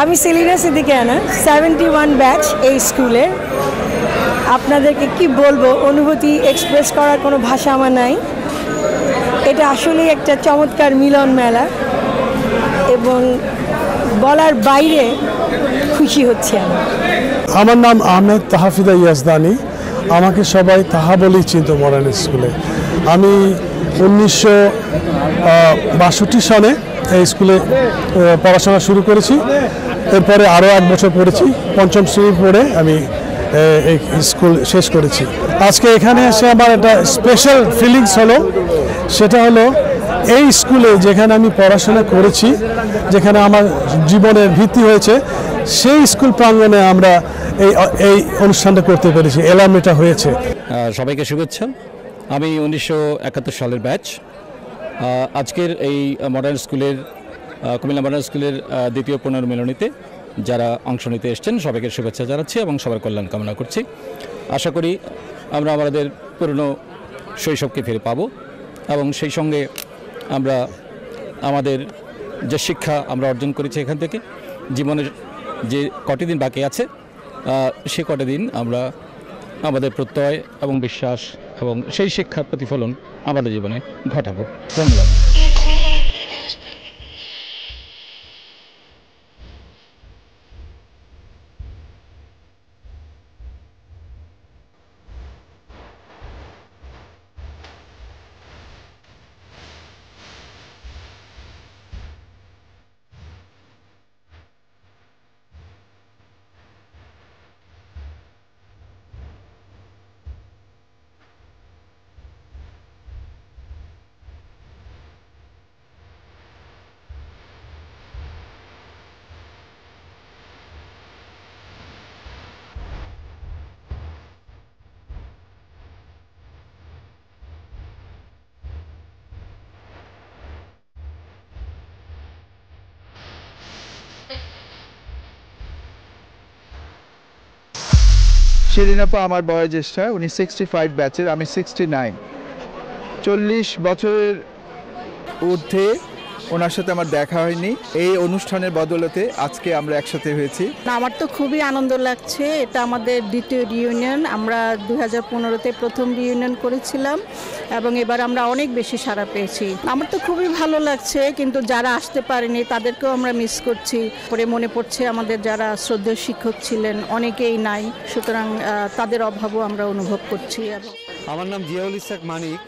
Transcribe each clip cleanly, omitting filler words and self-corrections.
আমি সেলিনা সিদ্দিকিয়ানা 71 ব্যাচ এই স্কুলে। আপনাদেরকে কি বলবো, অনুভূতি এক্সপ্রেস করার কোনো ভাষা আমার নাই। এটা আসলেই একটা চমৎকার মিলন মেলা এবং বলার বাইরে খুশি হচ্ছে আমি। আমার নাম আহমেদ তাহাফিদা ইয়াজদানি, আমাকে সবাই তাহা বলেই চিনত মডার্ন স্কুলে। আমি 1962 সনে এই স্কুলে পড়াশোনা শুরু করেছি, এরপরে আরও 1 বছর পড়েছি, 5ম শ্রেণী পড়ে আমি এই স্কুল শেষ করেছি। আজকে এখানে এসে আমার একটা স্পেশাল ফিলিংস হলো, সেটা হলো এই স্কুলে যেখানে আমি পড়াশোনা করেছি, যেখানে আমার জীবনের ভিত্তি হয়েছে, সেই স্কুল প্রাঙ্গণে আমরা এই অনুষ্ঠানটা করতে পেরেছি, এলামেটা হয়েছে। সবাইকে শুভেচ্ছা। আমি 1971 সালের ব্যাচ। আজকের এই মডার্ন স্কুলের কুমিল্লা মডার্ন স্কুলের দ্বিতীয় পুনর্মিলনীতে যারা অংশ নিতে এসছেন সবাইকে শুভেচ্ছা জানাচ্ছি এবং সবার কল্যাণ কামনা করছি। আশা করি আমরা আমাদের পুরনো শৈশবকে ফিরে পাবো এবং সেই সঙ্গে আমরা আমাদের যে শিক্ষা আমরা অর্জন করেছি এখান থেকে, জীবনের যে কটি দিন বাকি আছে সে কটি দিন আমরা আমাদের প্রত্যয় এবং বিশ্বাস এবং সেই শিক্ষার প্রতিফলন আমাদের জীবনে ঘটাবো। ধন্যবাদ। শিরিন আপা আমার বয়োজ্যেষ্ঠা, উনি 65 ব্যাচের, আমি 69। 40 বছরের ঊর্ধ্বে ওনার সাথে আমার দেখা হয়নি। এই অনুষ্ঠানের বদলতে আজকে আমরা একসাথে হয়েছি। আমার তো খুবই আনন্দ লাগছে। এটা আমাদের দ্বিতীয় রিইউনিয়ন। আমরা 2015-তে প্রথম রিইউনিয়ন করেছিলাম এবং এবার আমরা অনেক বেশি সাড়া পেয়েছি। আমার তো খুবই ভালো লাগছে, কিন্তু যারা আসতে পারেনি তাদেরকেও আমরা মিস করছি। পরে মনে পড়ছে আমাদের যারা শ্রদ্ধেয় শিক্ষক ছিলেন অনেকেই নাই, সুতরাং তাদের অভাবও আমরা অনুভব করছি। আমার নাম জিয়াউল ইসলাক মানিক,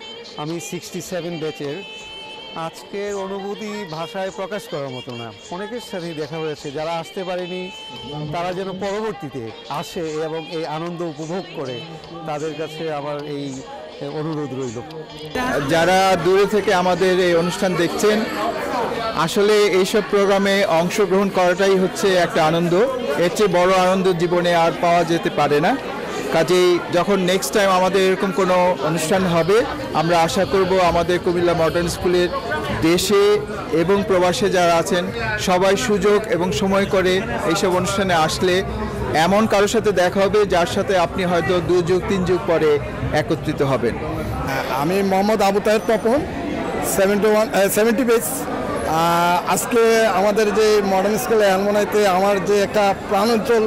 আমি 67 ব্যাচের। আজকের অনুভূতি ভাষায় প্রকাশ করার মতো না। অনেকের সাথেই দেখা হয়েছে, যারা আসতে পারেনি তারা যেন পরবর্তীতে আসে এবং এই আনন্দ উপভোগ করে, তাদের কাছে আমার এই অনুরোধ রইল। যারা দূরে থেকে আমাদের এই অনুষ্ঠান দেখছেন, আসলে এইসব প্রোগ্রামে অংশগ্রহণ করাটাই হচ্ছে একটা আনন্দ। এর চেয়ে বড় আনন্দ জীবনে আর পাওয়া যেতে পারে না। কাজেই যখন নেক্সট টাইম আমাদের এরকম কোনো অনুষ্ঠান হবে, আমরা আশা করব আমাদের কুমিল্লা মডার্ন স্কুলের দেশে এবং প্রবাসে যারা আছেন সবাই সুযোগ এবং সময় করে এইসব অনুষ্ঠানে আসলে এমন কারোর সাথে দেখা হবে যার সাথে আপনি হয়তো 2 যুগ 3 যুগ পরে একত্রিত হবেন। আমি মোহাম্মদ আবু তাহের তপন, 70 ব্যাচ। আজকে আমাদের যে মডার্ন স্কুলে অ্যালমনাইতে আমার যে একটা প্রাণোজ্জ্বল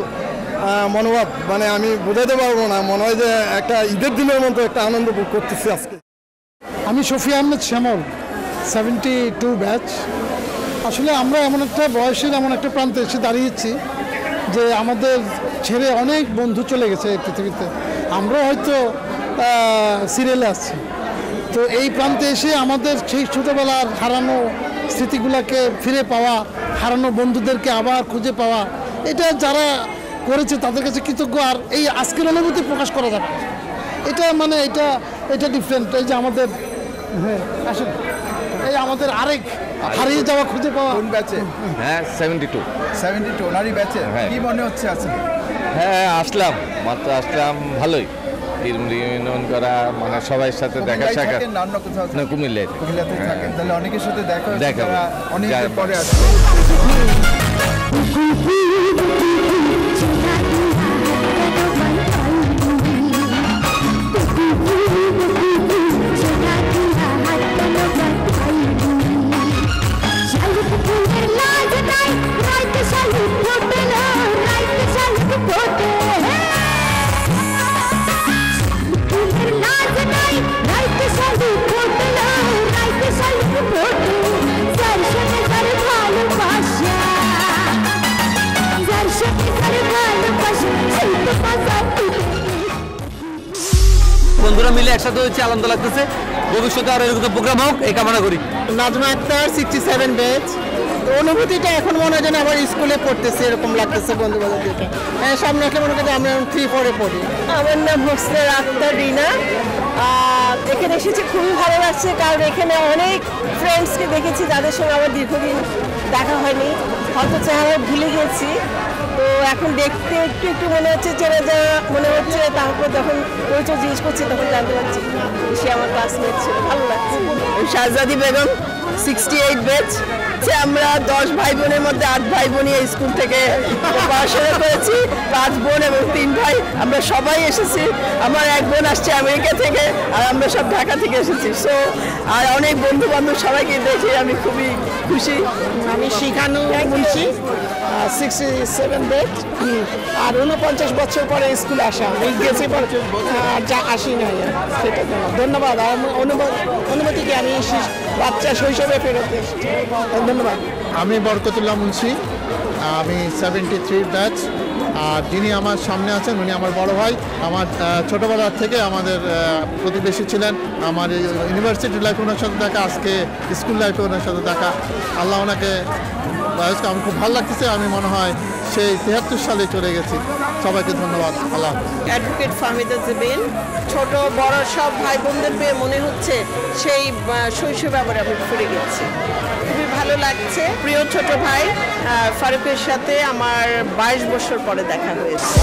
মনোভাব, মানে আমি বোঝাতে পারবো না। মনে হয় যে একটা ঈদের দিনের মতো একটা আনন্দ ভোগ করতেছি আজকে। আমি শফি আহমেদ শ্যামল, 72 ব্যাচ। আসলে আমরা এমন একটা বয়সের এমন একটা প্রান্তে এসে দাঁড়িয়েছি যে আমাদের ছেড়ে অনেক বন্ধু চলে গেছে এই পৃথিবীতে। আমরা হয়তো সিরিয়ালে আছি, তো এই প্রান্তে এসে আমাদের সেই ছোটোবেলার হারানো স্মৃতিগুলোকে ফিরে পাওয়া, হারানো বন্ধুদেরকে আবার খুঁজে পাওয়া, এটা যারা করেছে তাদের কাছে কৃতজ্ঞ। আর এই আজকের অনুভূতি প্রকাশ করা যাবে, এটা মানে এটা ডিফারেন্ট। এই যে আমাদের আসলে এই আমাদের আরেক হারিয়ে যাওয়া খুঁজে পাওয়া। কোন ব্যাচে? হ্যাঁ, 72 ওনারই ব্যাচে। কি মনে হচ্ছে আজকে? হ্যাঁ, মাত্র আসলাম, ভালোই রিউনিয়ন করা, মানে সবাই সাথে দেখা সাক্ষাৎ। না, কুমিল্লাতে থাকেন, তাহলে অনেকের সাথে দেখা অনেক পরে আসবে। Shall we একসাথে হচ্ছে, আনন্দ লাগতেছে। ভবিষ্যতে আরো এরকম প্রোগ্রাম হোক এই কামনা করি। নাজমা আক্তার 67 ব্যাচ। অনুভূতিটা এখন মনে হয় যেন আবার স্কুলে পড়তেছে এরকম লাগতেছে বন্ধু বান্ধবদেরকে। সামনে আসলে মনে করি আমরা 3-4-এ পড়ি। আমার নাম হোসনে আক্তার রিনা। এখানে এসেছি খুবই ভালো লাগছে, কারণ এখানে অনেক ফ্রেন্ডসকে দেখেছি যাদের সঙ্গে আমার দীর্ঘদিন দেখা হয়নি, হয়তো চেহারা ভুলে গেছি। তো এখন দেখতে একটু একটু মনে হচ্ছে চেনা যাওয়া মনে হচ্ছে, তারপর যখন পরিচয় জিজ্ঞেস করছি তখন জানতে পারছি সে আমার ক্লাসমেট ছিল, ভালো লাগছে। শাহজাদি বেগম 68 ব্যাচ। আমরা 10 ভাই বোনের মধ্যে 8 ভাই বোনই এই স্কুল থেকে পড়াশোনা করেছি, 5 বোন এবং 3 ভাই। আমরা সবাই এসেছি। আমার এক বোন আসছে আমেরিকা থেকে, আর আমরা সব ঢাকা থেকে এসেছি। সো আর অনেক বন্ধু বান্ধব সবাইকে দেখে আমি খুবই খুশি। আমি শিখানো বলছি 67 ব্যাচ। আর 49 বছর পরে স্কুলে আসা, আমি গেছি যা আসি না, সেটা ধন্যবাদ। আর অনুমতিকে আমি বাচ্চা শৈশবে ফেরত এসেছি, ধন্যবাদ। আমি বরকতুল্লাহ মুন্সি, আমি 73 ব্যাচ। আর যিনি আমার সামনে আছেন উনি আমার বড় ভাই। আমার ছোটোবেলার থেকে আমাদের প্রতিবেশী ছিলেন। আমার ইউনিভার্সিটি লাইফে ওনার সাথে দেখা, আজকে স্কুল লাইফে ওনার সাথে দেখা। আল্লাহ ওনাকে আমি খুব ভালো লাগতেছে। আমি মনে হয় সেই 73 সালে চলে গেছি। সবাইকে ধন্যবাদ। আল্লাহ। অ্যাডভোকেট ফাহমিদা জুবিন। ছোট বড় সব ভাই বোনদের পেয়ে মনে হচ্ছে সেই শৈশবে আবার আমি ফিরে গেছি। খুবই ভালো লাগছে। প্রিয় ছোট ভাই ফারুকের সাথে আমার 22 বছর পরে দেখা হয়েছে।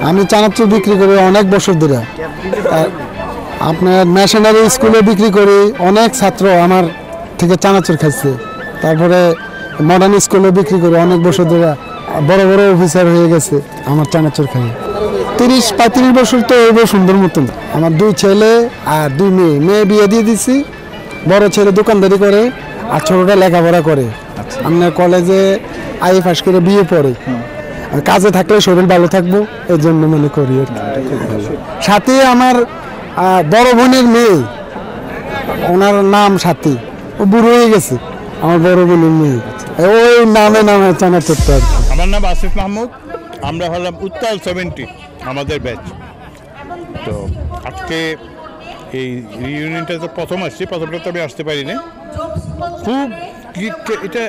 আমি চানাচুর বিক্রি করি অনেক বছর ধরে। আপনার মেশিনারি স্কুলে বিক্রি করি, অনেক ছাত্র আমার থেকে চানাচুর খাইছে। তারপরে মডার্ন স্কুলে বিক্রি করি অনেক বছর ধরে, বড় বড় অফিসার হয়ে গেছে আমার চানাচুর খাই। 30-35 বছর তো হইব সুন্দর মতন। আমার 2 ছেলে আর 2 মেয়ে। মেয়ে বিয়ে দিয়ে দিছি, বড় ছেলে দোকানদারি করে আর ছোটটা লেখাপড়া করে। আপনার কলেজে আই পাস করে বিয়ে পড়ে। কাজে থাকলে শরীর ভালো থাকবো, এই জন্য মনে করি। সাথে আমার বড় বোনের মেয়ে, ওনার নাম সাথী, ও বুড়ো হয়ে গেছে। আমার বড় বোনের মেয়ে, ওই নামে নামে চানাচুরটা। আমার নাম আসিফ মাহমুদ। আমরা হলাম উত্তাল 70 আমাদের ব্যাচ। তো আজকে এই রিইউনিয়নটা তো প্রথম আসছি, প্রথমটা তো আমি আসতে পারিনি। খুব এটা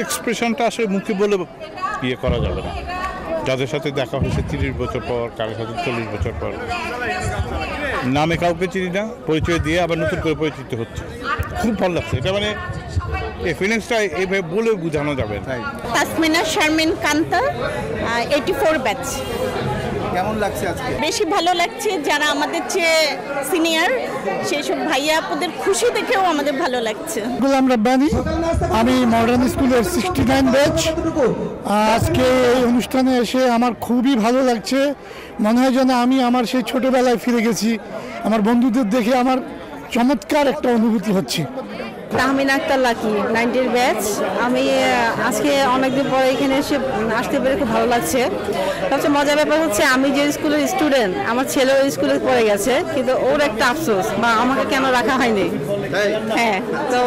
এক্সপ্রেশনটা আসলে মুখে বলে ইয়ে করা যাবে না। যাদের সাথে দেখা হয়েছে 30 বছর পর, কারোর সাথে 40 বছর পর, নামে কাউকে চিনি না, পরিচয় দিয়ে আবার নতুন করে পরিচিত হচ্ছে। খুব ভালো লাগছে এটা, মানে এই ফিলিংসটা এইভাবে বলে বোঝানো যাবে না। তাসমিনা শারমিন কান্তা 84 ব্যাচ। কেমন লাগছে আজকে? বেশি ভালো লাগছে, যারা আমাদের চেয়ে সিনিয়র সেই সব ভাইয়া আপুদের খুশি দেখেও আমাদের ভালো লাগছে। গোলাম রাব্বানি, আমি মডার্ন স্কুলের 69 ব্যাচ। আজকে এই অনুষ্ঠানে এসে আমার খুবই ভালো লাগছে। মনে হয় যেন আমি আমার সেই ছোটবেলায় ফিরে গেছি। আমার বন্ধুদের দেখে আমার চমৎকার একটা অনুভূতি হচ্ছে। Tahmina Akter Lucky 90 batch. আমি আজকে অনেকদিন পরে এখানে এসে আসতে পেরে খুব ভালো লাগছে। সবচেয়ে মজার ব্যাপার হচ্ছে আমি যে স্কুলের স্টুডেন্ট, আমার ছেলেও স্কুলে পড়ে গেছে, কিন্তু ওর একটা আফসোস বা আমাকে কেন রাখা হয়নি। হ্যাঁ, তো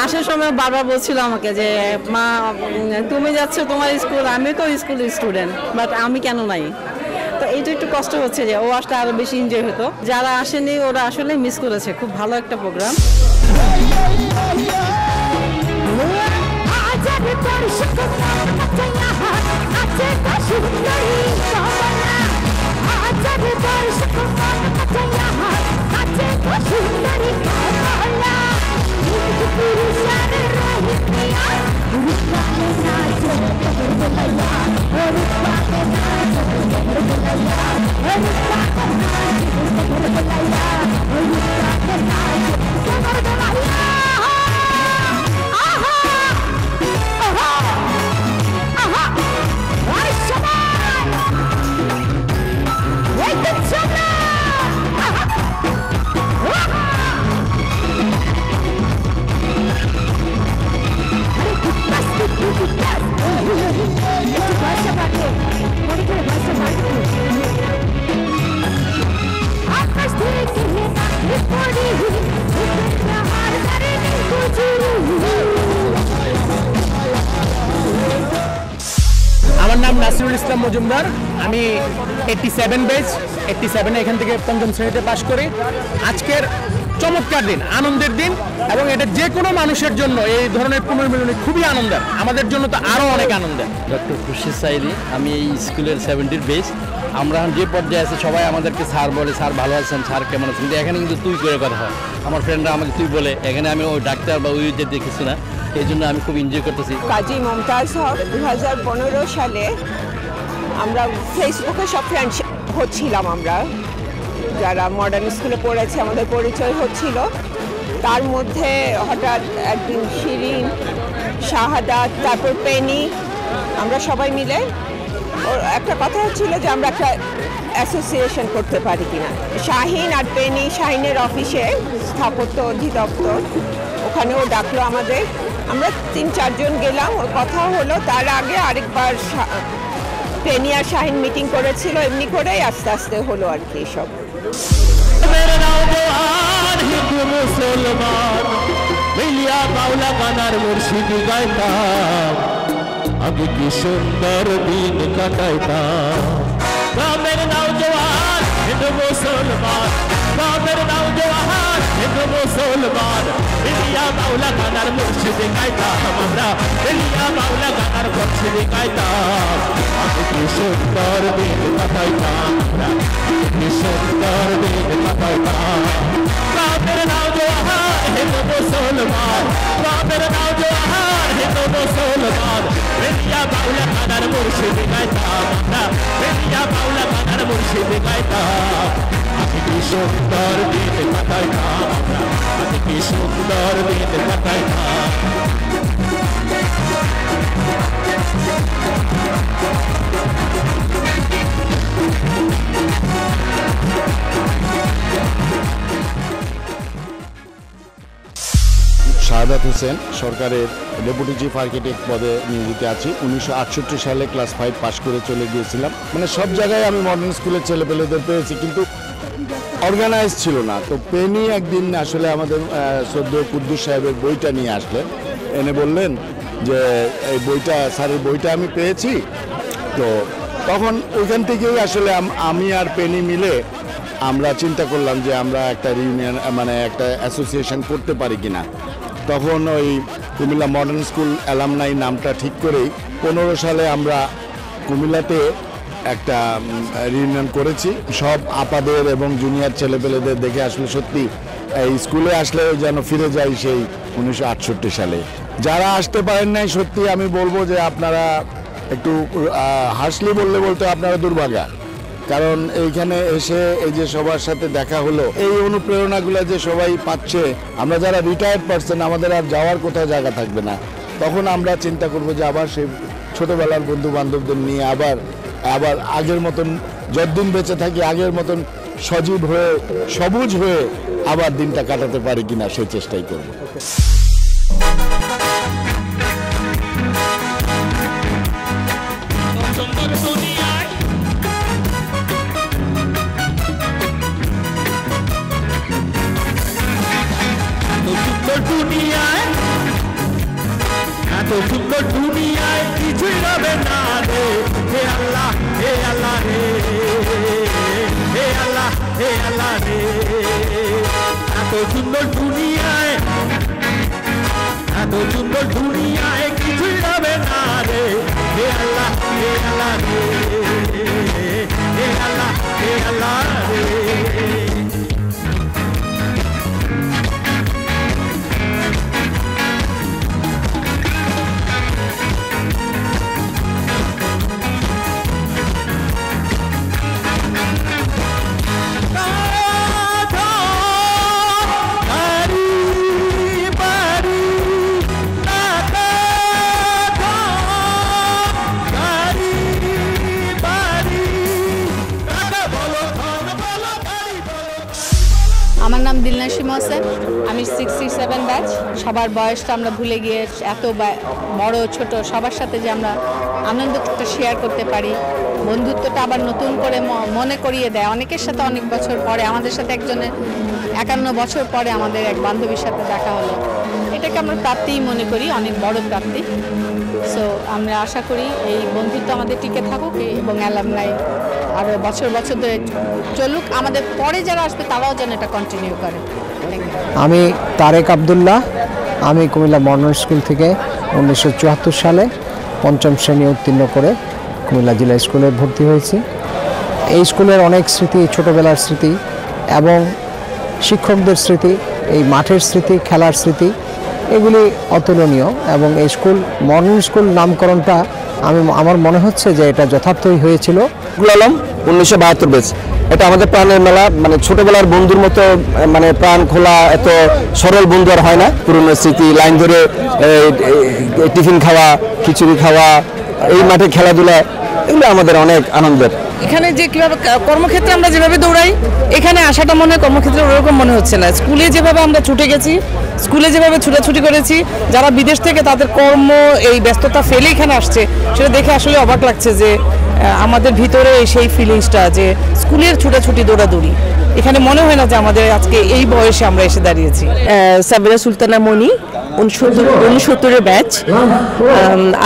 আসার সময় বারবার বলছিল আমাকে যে মা তুমি যাচ্ছ তোমার স্কুল, আমিও তো স্কুলের স্টুডেন্ট, বাট আমি কেন নাই। তো এইটা একটু কষ্ট হচ্ছে যে ও আসলে আরো বেশি এনজয় হতো। যারা আসেনি ওরা আসলে মিস করেছে। খুব ভালো একটা প্রোগ্রাম। নাসিরুল ইসলাম মজুমদার। আমি 87 ব্যাচ, 87-এ এখান থেকে পঞ্চম শ্রেণীতে পাশ করি। আজকের চমৎকার দিন, আনন্দের দিন, এবং এটা যে কোনো মানুষের জন্য এই ধরনের পুনর্মিলনী খুবই আনন্দের, আমাদের জন্য তো আরও অনেক আনন্দের। ডক্টর খুরশিদ সাইদি, আমি এই স্কুলের 70 ব্যাচ। আমরা যে পর্যায়ে আছে সবাই আমাদেরকে স্যার বলে, স্যার ভালো আছেন, স্যার কেমন আছেন, কিন্তু এখানে কিন্তু তুই করে কথা হয়। আমার ফ্রেন্ডরা আমাকে তুই বলে, এখানে আমি ওই ডাক্তার বা ওই যে দেখেছি না, এই জন্য আমি খুব এনজয় করতেছি। কাজী মমতাজ হক। 2015 সালে আমরা ফেসবুকে সব ফ্রেন্ড হচ্ছিলাম, আমরা যারা মডার্ন স্কুলে পড়েছে আমাদের পরিচয় হচ্ছিল। তার মধ্যে হঠাৎ একদিন শিরিন, শাহাদাত, তারপর পেনি, আমরা সবাই মিলে ওর একটা কথা হচ্ছিল যে আমরা একটা অ্যাসোসিয়েশন করতে পারি কিনা। শাহিন আর পেনি, শাহিনের অফিসে স্থাপত্য অধিদপ্তর, ওখানেও ডাকলো আমাদের। আমরা 3-4 জন গেলাম, ওর কথা হলো। তার আগে আরেকবার পেনি আর শাহিন মিটিং করেছিল, এমনি করেই আস্তে আস্তে হলো আর কি সব। আমি কি সুন্দর দিন কাটাইতাম, গ্রামের নওজওয়ান হিন্দু মুসলমান, গ্রামের নওজওয়ান হিন্দু মুসলমান, মিলিয়া মাওলা গানার মুর্শিদ গাইতাম আমরা, মিলিয়া মাওলা গানার মুর্শিদ গাইতাম। আমি কি সুন্দর দিন কাটাইতাম, কি সুন্দর দিন কাটাইতাম। গ্রামের নওজওয়ান হিন্দু মুসলমান, গ্রামের নওজওয়ান হিন্দু মুসলমান, মিলিয়া মাওলা গানার মুর্শিদ গাইতাম আমরা, মিলিয়া মাওলা গানার মুর্শিদ গাইতাম। আমি কি সুন্দর দিন কাটাইতাম আমরা, আমি কি সুন্দর দিন কাটাইতাম। শাহাদাত হোসেন, সরকারের ডেপুটি চিফ আর্কিটেক্ট পদে নিয়োজিত আছি। 1968 সালে ক্লাস 5 পাশ করে চলে গিয়েছিলাম। মানে সব জায়গায় আমি মডার্ন স্কুলের ছেলেপেলেদের পেয়েছি, কিন্তু অর্গানাইজ ছিল না। তো পেনি একদিন আসলে আমাদের শ্রদ্ধেয় কুদ্দুস সাহেবের বইটা নিয়ে আসলেন, এনে বললেন যে এই বইটা, স্যারের বইটা আমি পেয়েছি। তো তখন ওইখান থেকেই আসলে আমি আর পেনি মিলে আমরা চিন্তা করলাম যে আমরা একটা রিউনিয়ন, মানে একটা অ্যাসোসিয়েশন করতে পারি কিনা। তখন ওই কুমিল্লা মডার্ন স্কুল অ্যালামনাই নামটা ঠিক করেই 15 সালে আমরা কুমিল্লাতে একটা রিউনিয়ন করেছি। সব আপাদের এবং জুনিয়র ছেলেপেলেদের দেখে আসলে সত্যি এই স্কুলে আসলে যেন ফিরে যাই সেই 1968 সালে। যারা আসতে পারেন নাই, সত্যি আমি বলবো যে আপনারা একটু হাসলি বলতে আপনারা দুর্ভাগা, কারণ এইখানে এসে এই যে সবার সাথে দেখা হলো, এই অনুপ্রেরণাগুলো যে সবাই পাচ্ছে। আমরা যারা রিটায়ার্ড পারসন, আমাদের আর যাওয়ার কোথাও জায়গা থাকবে না, তখন আমরা চিন্তা করবো যে আবার সেই ছোটোবেলার বন্ধু বান্ধবদের নিয়ে আবার আগের মতন যতদিন বেঁচে থাকি আগের মতন সজীব হয়ে সবুজ হয়ে আবার দিনটা কাটাতে পারি কিনা সেই চেষ্টাই করবো। এত সুন্দর দুনিয়ায় কিছুই রবে না রে, হে আল্লাহ, হে আল্লাহ রে, হে আল্লাহ, হে আল্লাহ রে। এত সুন্দর দুনিয়ায়, এত সুন্দর দুনিয়ায় কিছুই রবে না রে, হে আল্লাহ, হে আল্লাহ রে, হে আল্লাহ, হে আল্লাহ রে। আমার নাম দিলনাসিম হোসেন, আমি আমি 67 ব্যাচ। সবার বয়সটা আমরা ভুলে গিয়ে এত বড় ছোট সবার সাথে যে আমরা আনন্দটা শেয়ার করতে পারি, বন্ধুত্বটা আবার নতুন করে মনে করিয়ে দেয়। অনেকের সাথে অনেক বছর পরে, আমাদের সাথে একজনের 51 বছর পরে আমাদের এক বান্ধবীর সাথে দেখা হলো। এটাকে আমরা প্রাপ্তিই মনে করি, অনেক বড় প্রাপ্তি। সো আমরা আশা করি এই বন্ধুত্ব আমাদের টিকে থাকুক এবং অ্যালামনাই আরও বছর বছর ধরে চলুক, আমাদের পরে যারা আসবে তারাও যেন এটা কন্টিনিউ করে। আমি তারেক আবদুল্লাহ, আমি কুমিল্লা মডার্ন স্কুল থেকে 1974 সালে 5ম শ্রেণী উত্তীর্ণ করে কুমিল্লা জেলা স্কুলে ভর্তি হয়েছি। এই স্কুলের অনেক স্মৃতি, ছোটোবেলার স্মৃতি এবং শিক্ষকদের স্মৃতি, এই মাঠের স্মৃতি, খেলার স্মৃতি, এগুলি অতুলনীয়। এবং এই স্কুল মডার্ন স্কুল নামকরণটা আমার মনে হচ্ছে যে এটা যথার্থই হয়েছিল। আলম 1972 ব্যাচ। এটা আমাদের প্রাণের মেলা, মানে ছোটবেলার বন্ধুর মতো, মানে প্রাণ খোলা এত সরল বন্ধু আর হয় না। পুরনো স্মৃতি, লাইন ধরে টিফিন খাওয়া, খিচুড়ি খাওয়া, এই মাঠে খেলাধুলা, এগুলো আমাদের অনেক আনন্দের। এখানে যে কীভাবে কর্মক্ষেত্রে আমরা যেভাবে দৌড়াই, এখানে আসাটা মনে হয় কর্মক্ষেত্রে ওরকম মনে হচ্ছে না। স্কুলে যেভাবে আমরা ছুটে গেছি, স্কুলে যেভাবে ছুটাছুটি করেছি, যারা বিদেশ থেকে তাদের কর্ম এই ব্যস্ততা ফেলে এখানে আসছে, সেটা দেখে আসলে অবাক লাগছে যে আমাদের ভিতরে সেই ফিলিংসটা যে স্কুলের ছুটাছুটি দৌড়াদৌড়ি, এখানে মনে হয় না যে আমাদের আজকে এই বয়সে আমরা এসে দাঁড়িয়েছি। সাবিরা সুলতানা মনি 69 ব্যাচ।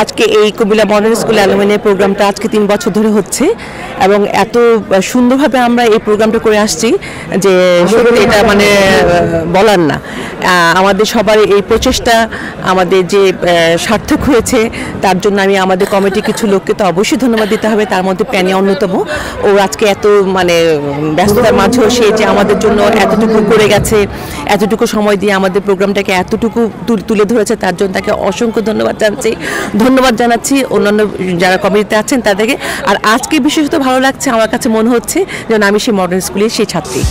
আজকে এই কুমিল্লা মডার্ন স্কুল অ্যালুমিনি প্রোগ্রামটা আজকে 3 বছর ধরে হচ্ছে এবং এত সুন্দরভাবে আমরা এই প্রোগ্রামটা করে আসছি যে সত্যি এটা মানে বলার না। আমাদের সবার এই প্রচেষ্টা আমাদের যে সার্থক হয়েছে, তার জন্য আমি আমাদের কমিটি কিছু লোককে তো অবশ্যই ধন্যবাদ দিতে হবে, তার মধ্যে প্যানি অন্যতম। ও আজকে এত মানে ব্যস্ততার মাঝেও সে যে আমাদের জন্য এতটুকু করে গেছে, এতটুকু সময় দিয়ে আমাদের প্রোগ্রামটাকে এতটুকু তুলে ধরেছে, তার জন্য তাকে অসংখ্য ধন্যবাদ জানাচ্ছি অন্যান্য যারা কমিটিতে আছেন তাদেরকে। আর আজকে বিশেষত ভালো লাগছে, আমার কাছে মনে হচ্ছে যেন আমি সেই মডার্ন স্কুলের সেই ছাত্রী।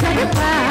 ভালোবাসার